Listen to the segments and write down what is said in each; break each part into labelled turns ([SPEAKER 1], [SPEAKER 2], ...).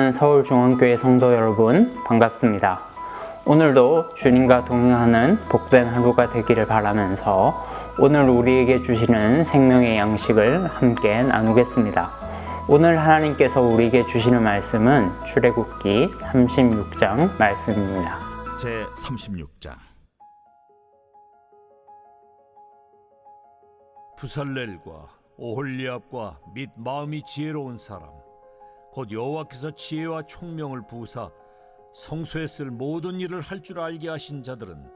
[SPEAKER 1] 사랑하는 서울중앙교회 성도 여러분, 반갑습니다. 오늘도 주님과 동행하는 복된 하루가 되기를 바라면서 오늘 우리에게 주시는 생명의 양식을 함께 나누겠습니다. 오늘 하나님께서 우리에게 주시는 말씀은 출애굽기 36장 말씀입니다.
[SPEAKER 2] 제 36장.
[SPEAKER 3] 부살렐과 오홀리압과 및 마음이 지혜로운 사람 곧 여호와께서 지혜와 총명을 부으사 성소에 쓸 모든 일을 할 줄 알게 하신 자들은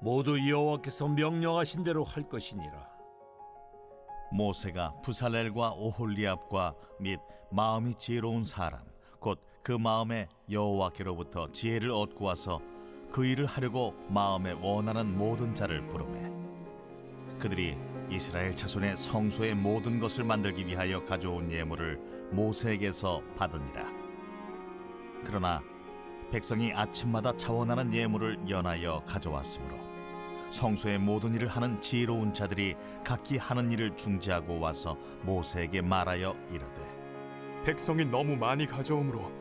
[SPEAKER 3] 모두 여호와께서 명령하신 대로 할 것이니라.
[SPEAKER 2] 모세가 부살렐과 오홀리압과 및 마음이 지혜로운 사람 곧 그 마음에 여호와께로부터 지혜를 얻고 와서 그 일을 하려고 마음에 원하는 모든 자를 부르매 그들이 이스라엘 자손의 성소의 모든 것을 만들기 위하여 가져온 예물을 모세에게서 받으니라. 그러나 백성이 아침마다 차원하는 예물을 연하여 가져왔으므로 성소의 모든 일을 하는 지혜로운 자들이 각기 하는 일을 중지하고 와서 모세에게 말하여 이르되
[SPEAKER 4] 백성이 너무 많이 가져오므로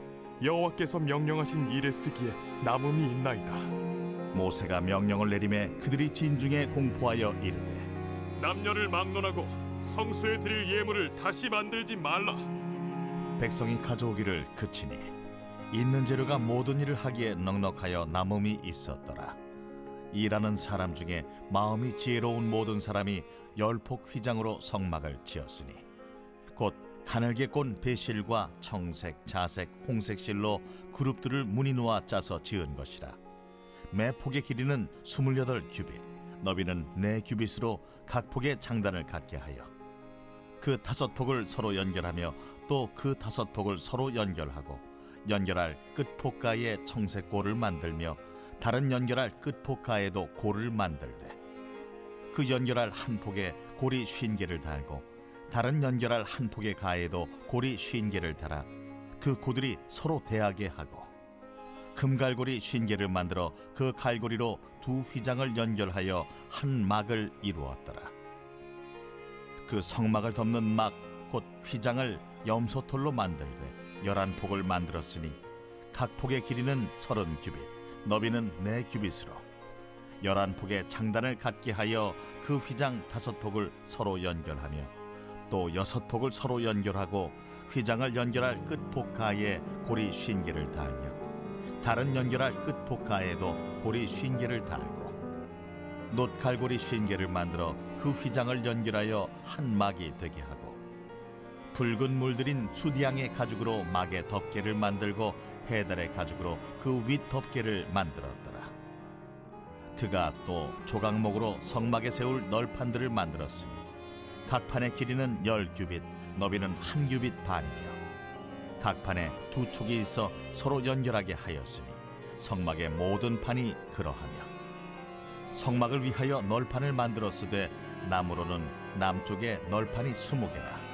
[SPEAKER 4] 여호와께서 명령하신 일에 쓰기에 남음이 있나이다.
[SPEAKER 2] 모세가 명령을 내리매 그들이 진중에 공포하여 이르되
[SPEAKER 4] 남녀를 막론하고 성소에 드릴 예물을 다시 만들지 말라.
[SPEAKER 2] 백성이 가져오기를 그치니 있는 재료가 모든 일을 하기에 넉넉하여 남음이 있었더라. 일하는 사람 중에 마음이 지혜로운 모든 사람이 10폭 휘장으로 성막을 지었으니 곧 가늘게 꼰 배실과 청색, 자색, 홍색 실로 그룹들을 무늬 놓아 짜서 지은 것이라. 매 폭의 길이는 28규빗, 너비는 4규빗으로 각 폭의 장단을 갖게 하여 그 5폭을 서로 연결하며 또 그 5폭을 서로 연결하고 연결할 끝폭가에 청색 골을 만들며 다른 연결할 끝폭가에도 골을 만들되 그 연결할 한 폭에 골이 50개를 달고 다른 연결할 한 폭의 가에도 골이 50개를 달아 그 고들이 서로 대하게 하고 금갈고리 50개를 만들어 그 갈고리로 두 휘장을 연결하여 한 막을 이루었더라. 그 성막을 덮는 막 곧 휘장을 염소털로 만들되 11폭을 만들었으니 각 폭의 길이는 30규빗, 너비는 4규빗으로 11폭의 장단을 갖게 하여 그 휘장 5폭을 서로 연결하며 또 6폭을 서로 연결하고 휘장을 연결할 끝폭가에 고리 50개를 달며 다른 연결할 끝폭가에도 고리 50개를 달고 놋갈고리 50개를 만들어 그 휘장을 연결하여 한 막이 되게 하고 붉은 물들인 수디양의 가죽으로 막의 덮개를 만들고 해달의 가죽으로 그 윗 덮개를 만들었더라. 그가 또 조각목으로 성막에 세울 널판들을 만들었으니 각 판의 길이는 10규빗, 너비는 1규빗 반이며 각 판에 2촉이 있어 서로 연결하게 하였으니 성막의 모든 판이 그러하며 성막을 위하여 널판을 만들었으되 나무로는 남쪽에 널판이 20개라.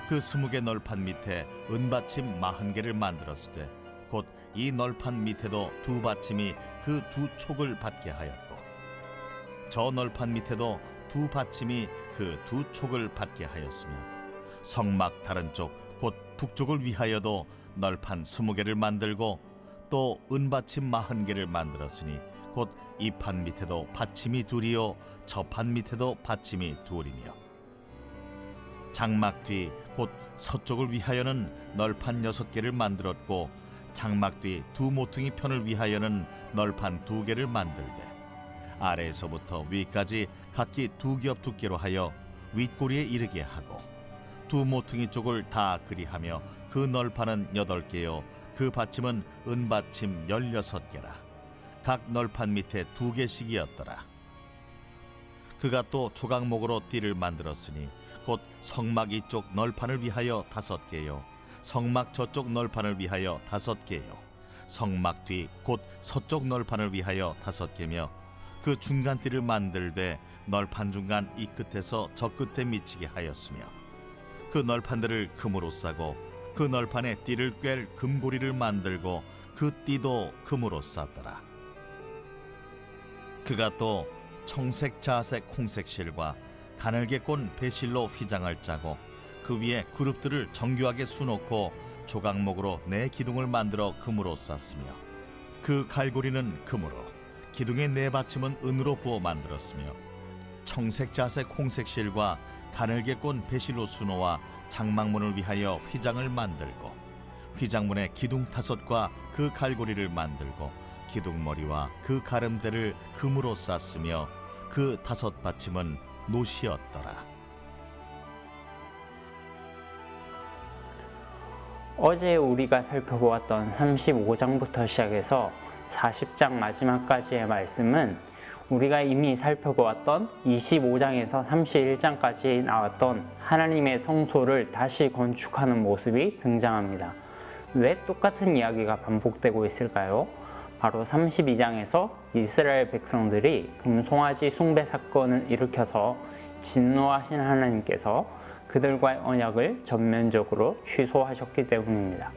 [SPEAKER 2] 그 20개 널판 밑에 은받침 40개를 만들었으되 곧 이 널판 밑에도 두 받침이 그 두 촉을 받게 하였고 저 널판 밑에도 두 받침이 그 두 촉을 받게 하였으며 성막 다른 쪽 곧 북쪽을 위하여도 널판 20개를 만들고 또 은받침 40개를 만들었으니 곧 이 판 밑에도 받침이 둘이요 저 판 밑에도 받침이 둘이며 장막 뒤 곧 서쪽을 위하여는 널판 6개를 만들었고 장막 뒤 두 모퉁이 편을 위하여는 널판 2개를 만들되 아래에서부터 위까지 각기 2겹 두께로 하여 윗꼬리에 이르게 하고 두 모퉁이 쪽을 다 그리하며 그 널판은 8개요 그 받침은 은받침 16개라. 각 널판 밑에 2개씩이었더라. 그가 또 조각목으로 띠를 만들었으니 곧 성막 이쪽 널판을 위하여 5개요 성막 저쪽 널판을 위하여 5개요 성막 뒤 곧 서쪽 널판을 위하여 5개며 그 중간 띠를 만들되 널판 중간 이 끝에서 저 끝에 미치게 하였으며 그 널판들을 금으로 싸고 그 널판에 띠를 꿰 금고리를 만들고 그 띠도 금으로 쌌더라. 그가 또 청색, 자색, 홍색 실과 가늘게 꼰 배실로 휘장을 짜고 그 위에 그룹들을 정교하게 수놓고 조각목으로 네 기둥을 만들어 금으로 쌌으며 그 갈고리는 금으로 기둥의 네 받침은 은으로 부어 만들었으며 청색 자색 홍색 실과 가늘게 꼰 배실로 수놓아 장막문을 위하여 휘장을 만들고 휘장문의 기둥 5과 그 갈고리를 만들고 기둥머리와 그 가름대를 금으로 쌌으며 그 5 받침은 노시였더라.
[SPEAKER 1] 어제 우리가 살펴보았던 35장부터 시작해서 40장 마지막까지의 말씀은 우리가 이미 살펴보았던 25장에서 31장까지 나왔던 하나님의 성소를 다시 건축하는 모습이 등장합니다. 왜 똑같은 이야기가 반복되고 있을까요? 바로 32장에서 이스라엘 백성들이 금송아지 숭배 사건을 일으켜서 진노하신 하나님께서 그들과의 언약을 전면적으로 취소하셨기 때문입니다.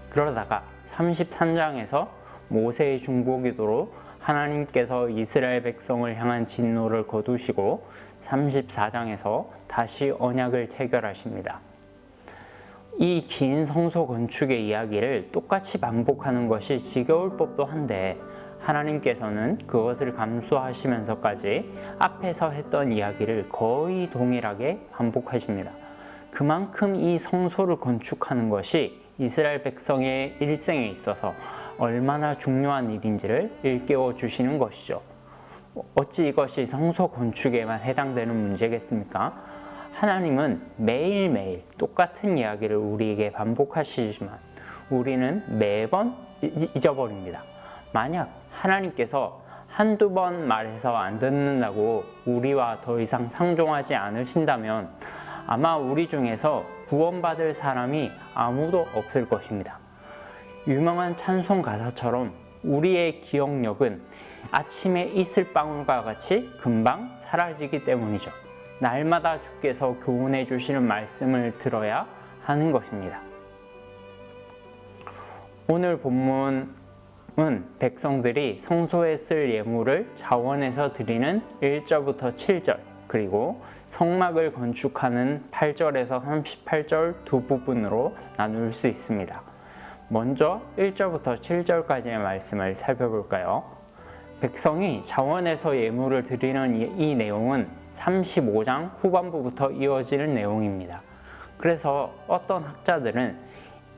[SPEAKER 1] 그러다가 33장에서 모세의 중보기도로 하나님께서 이스라엘 백성을 향한 진노를 거두시고 34장에서 다시 언약을 체결하십니다. 이 긴 성소 건축의 이야기를 똑같이 반복하는 것이 지겨울 법도 한데 하나님께서는 그것을 감수하시면서까지 앞에서 했던 이야기를 거의 동일하게 반복하십니다. 그만큼 이 성소를 건축하는 것이 이스라엘 백성의 일생에 있어서 얼마나 중요한 일인지를 일깨워 주시는 것이죠. 어찌 이것이 성소 건축에만 해당되는 문제겠습니까? 하나님은 매일매일 똑같은 이야기를 우리에게 반복하시지만 우리는 매번 잊어버립니다. 만약 하나님께서 한두 번 말해서 안 듣는다고 우리와 더 이상 상종하지 않으신다면 아마 우리 중에서 구원받을 사람이 아무도 없을 것입니다. 유명한 찬송 가사처럼 우리의 기억력은 아침에 이슬방울과 같이 금방 사라지기 때문이죠. 날마다 주께서 교훈해 주시는 말씀을 들어야 하는 것입니다. 오늘 본문은 백성들이 성소에 쓸 예물을 자원에서 드리는 1절부터 7절 그리고 성막을 건축하는 8절에서 38절 두 부분으로 나눌 수 있습니다. 먼저 1절부터 7절까지의 말씀을 살펴볼까요? 백성이 자원에서 예물을 드리는 이 내용은 35장 후반부부터 이어지는 내용입니다. 그래서 어떤 학자들은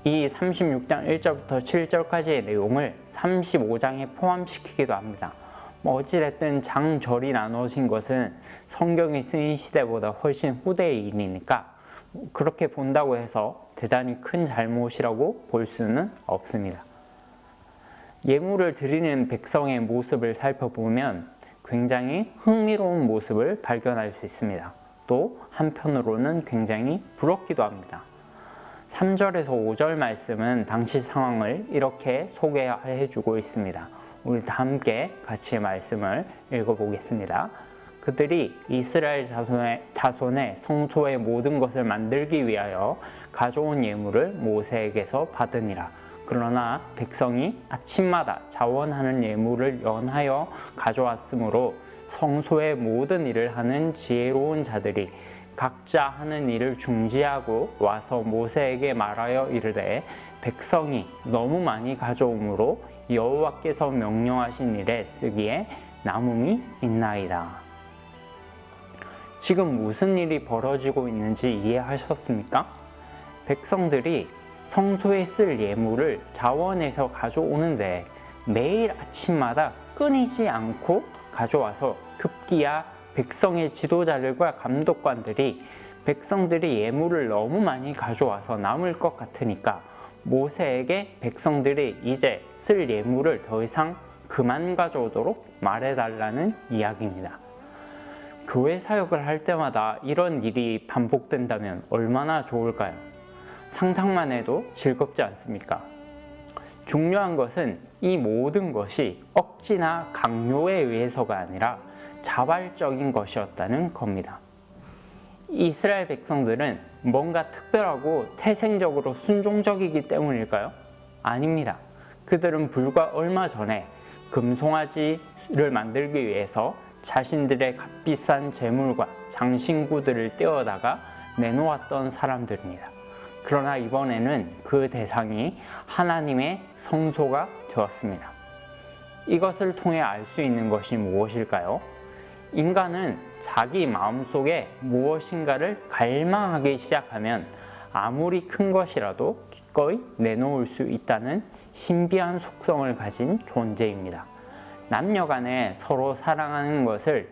[SPEAKER 1] 이 36장 1절부터 7절까지의 내용을 35장에 포함시키기도 합니다. 어찌됐든 장절이 나눠진 것은 성경이 쓰인 시대보다 훨씬 후대의 일이니까 그렇게 본다고 해서 대단히 큰 잘못이라고 볼 수는 없습니다. 예물을 드리는 백성의 모습을 살펴보면 굉장히 흥미로운 모습을 발견할 수 있습니다. 또 한편으로는 굉장히 부럽기도 합니다. 3절에서 5절 말씀은 당시 상황을 이렇게 소개해 주고 있습니다. 우리 다 함께 같이 말씀을 읽어보겠습니다. 그들이 이스라엘 자손의 성소의 모든 것을 만들기 위하여 가져온 예물을 모세에게서 받으니라. 그러나 백성이 아침마다 자원하는 예물을 연하여 가져왔으므로 성소의 모든 일을 하는 지혜로운 자들이 각자 하는 일을 중지하고 와서 모세에게 말하여 이르되 백성이 너무 많이 가져오므로 여호와께서 명령하신 일에 쓰기에 남음이 있나이다. 지금 무슨 일이 벌어지고 있는지 이해하셨습니까? 백성들이 성소에 쓸 예물을 자원에서 가져오는데 매일 아침마다 끊이지 않고 가져와서 급기야 백성의 지도자들과 감독관들이 백성들이 예물을 너무 많이 가져와서 남을 것 같으니까 모세에게 백성들이 이제 쓸 예물을 더 이상 그만 가져오도록 말해달라는 이야기입니다. 교회 사역을 할 때마다 이런 일이 반복된다면 얼마나 좋을까요? 상상만 해도 즐겁지 않습니까? 중요한 것은 이 모든 것이 억지나 강요에 의해서가 아니라 자발적인 것이었다는 겁니다. 이스라엘 백성들은 뭔가 특별하고 태생적으로 순종적이기 때문일까요? 아닙니다. 그들은 불과 얼마 전에 금송아지를 만들기 위해서 자신들의 값비싼 재물과 장신구들을 떼어다가 내놓았던 사람들입니다. 그러나 이번에는 그 대상이 하나님의 성소가 되었습니다. 이것을 통해 알 수 있는 것이 무엇일까요? 인간은 자기 마음속에 무엇인가를 갈망하기 시작하면 아무리 큰 것이라도 기꺼이 내놓을 수 있다는 신비한 속성을 가진 존재입니다. 남녀 간에 서로 사랑하는 것을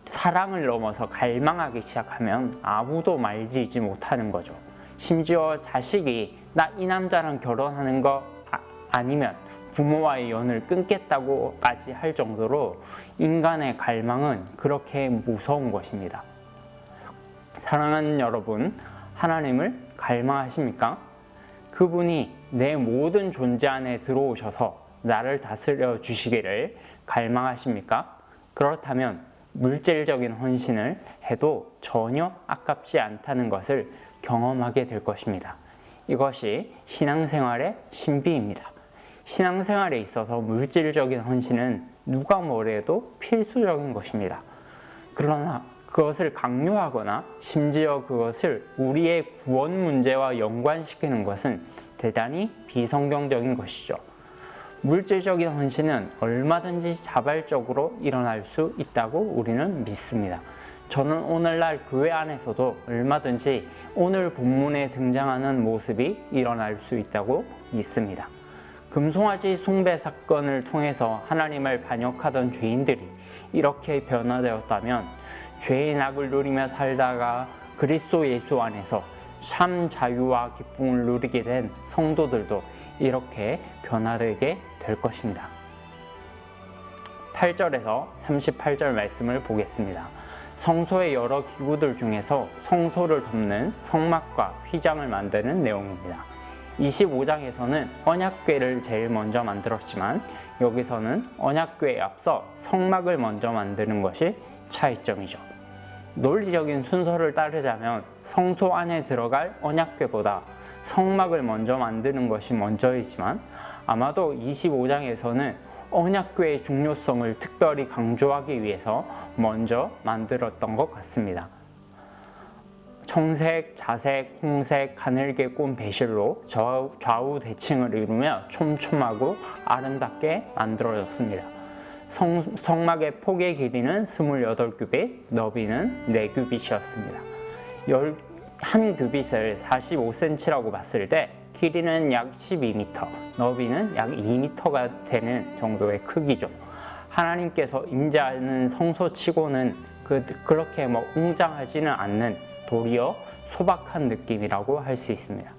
[SPEAKER 1] 사랑을 넘어서 갈망하기 시작하면 아무도 말리지 못하는 거죠. 심지어 자식이 나 이 남자랑 결혼하는 거 아니면 부모와의 연을 끊겠다고까지 할 정도로 인간의 갈망은 그렇게 무서운 것입니다. 사랑하는 여러분, 하나님을 갈망하십니까? 그분이 내 모든 존재 안에 들어오셔서 나를 다스려 주시기를 갈망하십니까? 그렇다면 물질적인 헌신을 해도 전혀 아깝지 않다는 것을 경험하게 될 것입니다. 이것이 신앙생활의 신비입니다. 신앙생활에 있어서 물질적인 헌신은 누가 뭐래도 필수적인 것입니다. 그러나 그것을 강요하거나 심지어 그것을 우리의 구원 문제와 연관시키는 것은 대단히 비성경적인 것이죠. 물질적인 헌신은 얼마든지 자발적으로 일어날 수 있다고 우리는 믿습니다. 저는 오늘날 교회 안에서도 얼마든지 오늘 본문에 등장하는 모습이 일어날 수 있다고 믿습니다. 금송아지 숭배 사건을 통해서 하나님을 반역하던 죄인들이 이렇게 변화되었다면 죄의 낙을 누리며 살다가 그리스도 예수 안에서 참 자유와 기쁨을 누리게 된 성도들도 이렇게 변화되게 될 것입니다. 8절에서 38절 말씀을 보겠습니다. 성소의 여러 기구들 중에서 성소를 덮는 성막과 휘장을 만드는 내용입니다. 25장에서는 언약궤를 제일 먼저 만들었지만 여기서는 언약궤에 앞서 성막을 먼저 만드는 것이 차이점이죠. 논리적인 순서를 따르자면 성소 안에 들어갈 언약궤보다 성막을 먼저 만드는 것이 먼저이지만 아마도 25장에서는 언약궤의 중요성을 특별히 강조하기 위해서 먼저 만들었던 것 같습니다. 청색, 자색, 홍색, 가늘게 꼰 배실로 좌우 대칭을 이루며 촘촘하고 아름답게 만들어졌습니다. 성막의 폭의 길이는 28규빗, 너비는 4규빗이었습니다. 한 규빗을 45cm라고 봤을 때 길이는 약 12m, 너비는 약 2m가 되는 정도의 크기죠. 하나님께서 임재하는 성소치고는 그렇게 웅장하지는 않는 도리어 소박한 느낌이라고 할 수 있습니다.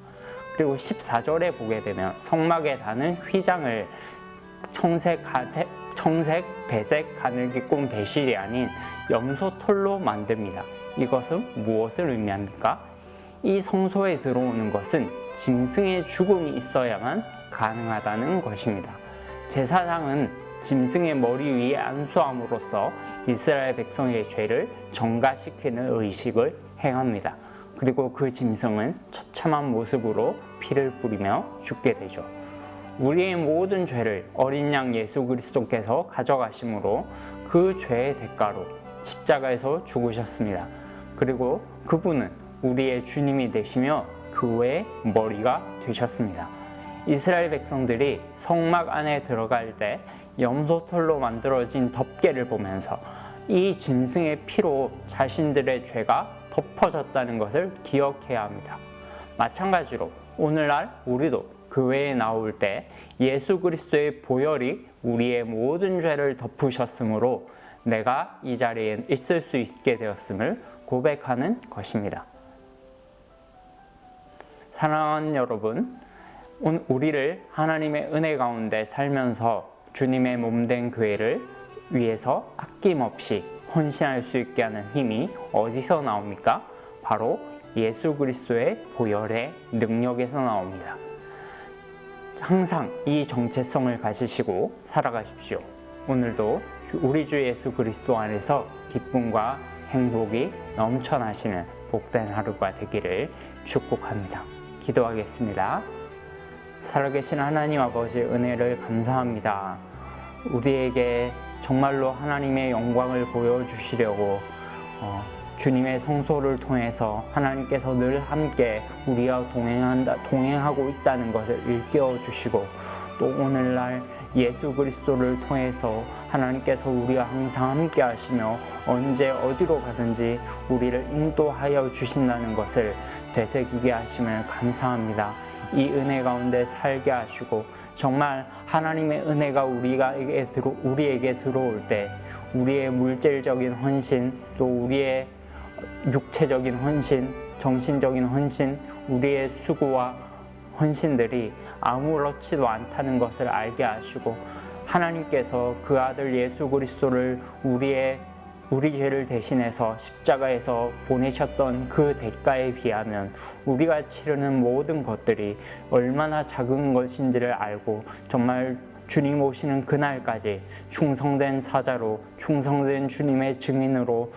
[SPEAKER 1] 그리고 14절에 보게 되면 성막에 다는 휘장을 청색, 배색, 가늘게 꼰 배실이 아닌 염소털로 만듭니다. 이것은 무엇을 의미합니까? 이 성소에 들어오는 것은 짐승의 죽음이 있어야만 가능하다는 것입니다. 제사장은 짐승의 머리 위에 안수함으로써 이스라엘 백성의 죄를 전가시키는 의식을 행합니다. 그리고 그 짐승은 처참한 모습으로 피를 뿌리며 죽게 되죠. 우리의 모든 죄를 어린 양 예수 그리스도께서 가져가심으로 그 죄의 대가로 십자가에서 죽으셨습니다. 그리고 그분은 우리의 주님이 되시며 교회의 머리가 되셨습니다. 이스라엘 백성들이 성막 안에 들어갈 때 염소털로 만들어진 덮개를 보면서 이 짐승의 피로 자신들의 죄가 덮어졌다는 것을 기억해야 합니다. 마찬가지로 오늘날 우리도 교회에 나올 때 예수 그리스도의 보혈이 우리의 모든 죄를 덮으셨으므로 내가 이 자리에 있을 수 있게 되었음을 고백하는 것입니다. 사랑하는 여러분, 우리를 하나님의 은혜 가운데 살면서 주님의 몸된 교회를 위해서 아낌없이 헌신할 수 있게 하는 힘이 어디서 나옵니까? 바로 예수 그리스도의 보혈의 능력에서 나옵니다. 항상 이 정체성을 가지시고 살아가십시오. 오늘도 우리 주 예수 그리스도 안에서 기쁨과 행복이 넘쳐나시는 복된 하루가 되기를 축복합니다. 기도하겠습니다. 살아계신 하나님 아버지 은혜를 감사합니다. 우리에게 정말로 하나님의 영광을 보여주시려고 주님의 성소를 통해서 하나님께서 늘 함께 우리와 동행하고 있다는 것을 일깨워 주시고, 또 오늘날 예수 그리스도를 통해서 하나님께서 우리와 항상 함께 하시며 언제 어디로 가든지 우리를 인도하여 주신다는 것을 되새기게 하심을 감사합니다. 이 은혜 가운데 살게 하시고, 정말 하나님의 은혜가 우리에게 들어올 때 우리의 물질적인 헌신, 또 우리의 육체적인 헌신, 정신적인 헌신, 우리의 수고와 헌신들이 아무렇지도 않다는 것을 알게 하시고, 하나님께서 그 아들 예수 그리스도를 우리 죄를 대신해서 십자가에서 보내셨던 그 대가에 비하면 우리가 치르는 모든 것들이 얼마나 작은 것인지를 알고, 정말 주님 오시는 그날까지 충성된 사자로, 충성된 주님의 증인으로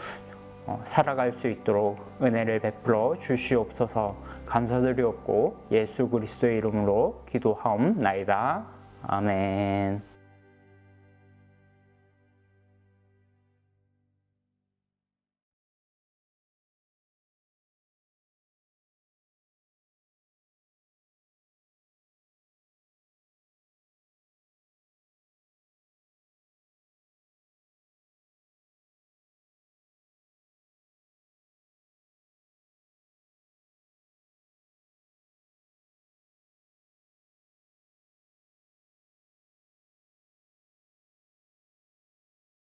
[SPEAKER 1] 살아갈 수 있도록 은혜를 베풀어 주시옵소서. 감사드리옵고 예수 그리스도의 이름으로 기도하옵나이다. 아멘.